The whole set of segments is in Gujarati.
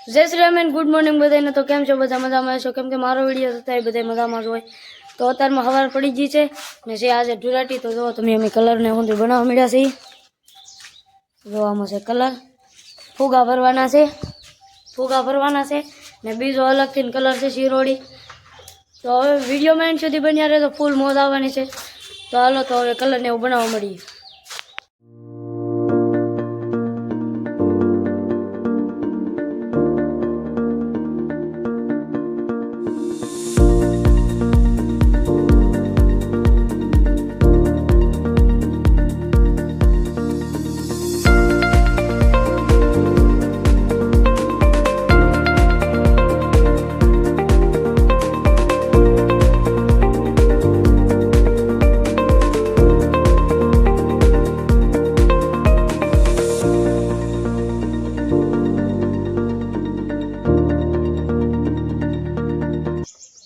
જય Shri Ram and good morning બધાને। તો કેમ છો? બધા મજામાં છો? કેમ કે મારો વિડીયો થતા બધા મજામાં જ હોય। તો અત્યારમાં સવાર પડી ગઈ છે ને છે આજે ધુરાટી। તો જો તમે અમે કલરને ઊંધી બનાવવા મળ્યા છીએ। જોવામાં છે કલર, ફુગા ભરવાના છે ને બીજો અલગથી કલર છે શિરોડી। તો હવે વિડીયોમાં એન્ડ સુધી બન્યા રહે તો ફૂલ મોજ આવવાની છે। તો હાલો તો હવે કલરને એવું બનાવવા મળીએ।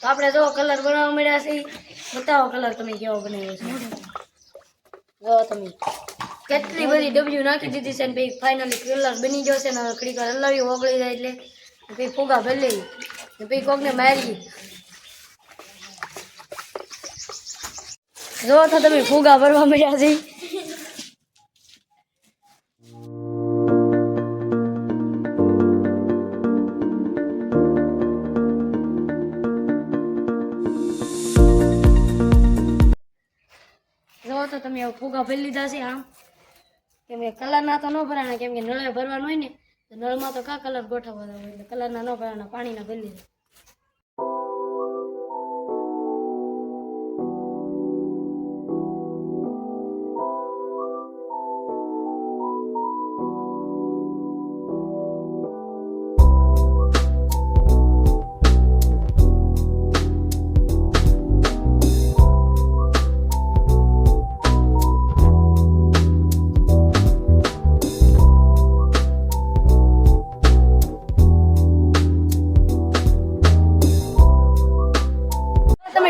तो आपने जो कलर बनावा મળ્યા છે बताओ कलर તમે કેવો બનાવ્યો છે। જો તમે કેટલી બધી ડબલ્યુ નાખી દીધી છે ને પછી ફાઇનલી કલર બની ગયો છે ને કડી કલર લાવી ઓગળી જાય એટલે પછી ફુગા ભરી લેવી ને પછી કોકને મારી। જો તો તમે ફુગા ભરવા મળ્યા છે। જો તો તમે ફુગા ભરી લીધા છે આમ કેમ કે કલરના તો ન ભરાણા કેમ કે નળે ભરવાનું હોય ને તો નળમાં તો કા કલર ગોઠવવાનો હોય એટલે કલરના ન ભરાણા પાણીના ભરી લીધા।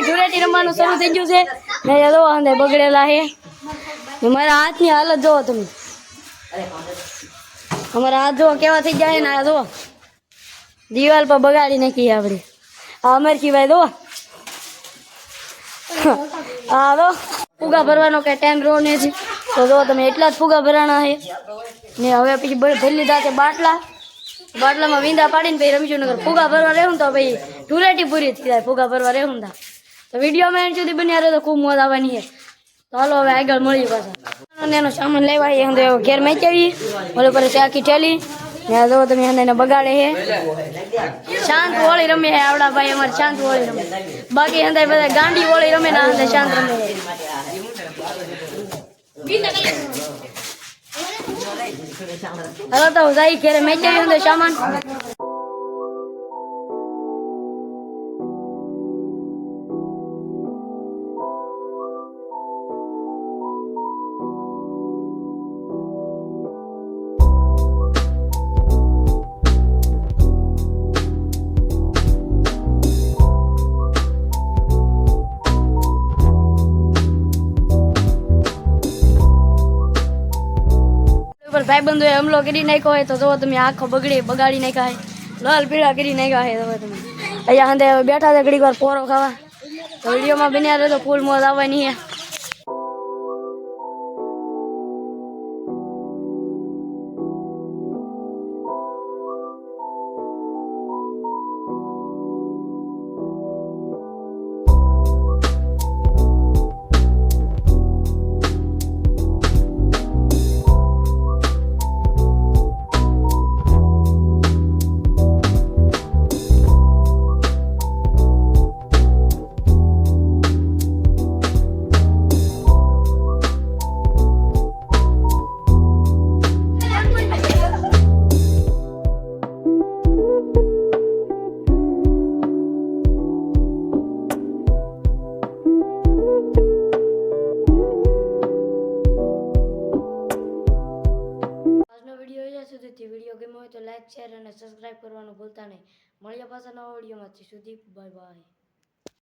ધુરાટી રમવાનું શરૂ થઈ ગયું છે ને જો આંધે બગડેલા છે ને મારા હાથની હાલત જોવો તમે। અમારા હાથ જોવો કેવા થઈ જાય ને આ જો દિવાલ પર બગાડી નાખી આપણે। આ અમરકી ભાઈ જો હા જો ફુગા ભરવાનો કઈ ટાઈમ રહો નથી તો જો તમે એટલા જ ફુગા ભરાણા છે ને હવે પછી ભરી લીધા છે બાટલામાં વીંદા પાડીને પછી રમશું નગર ફુગા ભરવા રહેવું તો ભાઈ ધુરાટી પૂરી થઈ જાય ફુગા ભરવા રહેવું તા। તો વિડીયોમાં એન્ડ સુધી બન્યા રહે તો ખૂબ મોજ આવવાની છે। તો હાલો હવે આગળ મળીએ પાછા એનો સામાન લેવા એ ઘેર મેચાવી ઓલે પર આખી ઠેલી ને જો તમે એને બગાડે છે। શાંત હોળી રમે છે આવડા ભાઈ અમારે શાંત હોળી રમે બાકી અંદર બધા ગાંડી હોળી રમે ને અંદર શાંત રમે। હાલો તો જાય ઘેરે મેચાવી અંદર સામાન। ભાઈબંધો હમલો કરી નાખ્યો હોય તો જો તમે આખો બગાડી નાખ્યા હોય લાલ પીળા કરી નાખ્યા હોય તો તમે અહીંયા અંદર બેઠા છે ઘડીક વાર પોરો ખાવા। તો વિડીયોમાં બન્યા રહે તો ફૂલ મોજ આવવાની છે। વિડીયો ગમ્યો હોય તો લાઈક શેર અને સબસ્ક્રાઇબ કરવાનું ભૂલતા નહીં। મળીએ પાછા નવા વિડીયોમાં। સુધી બાય બાય।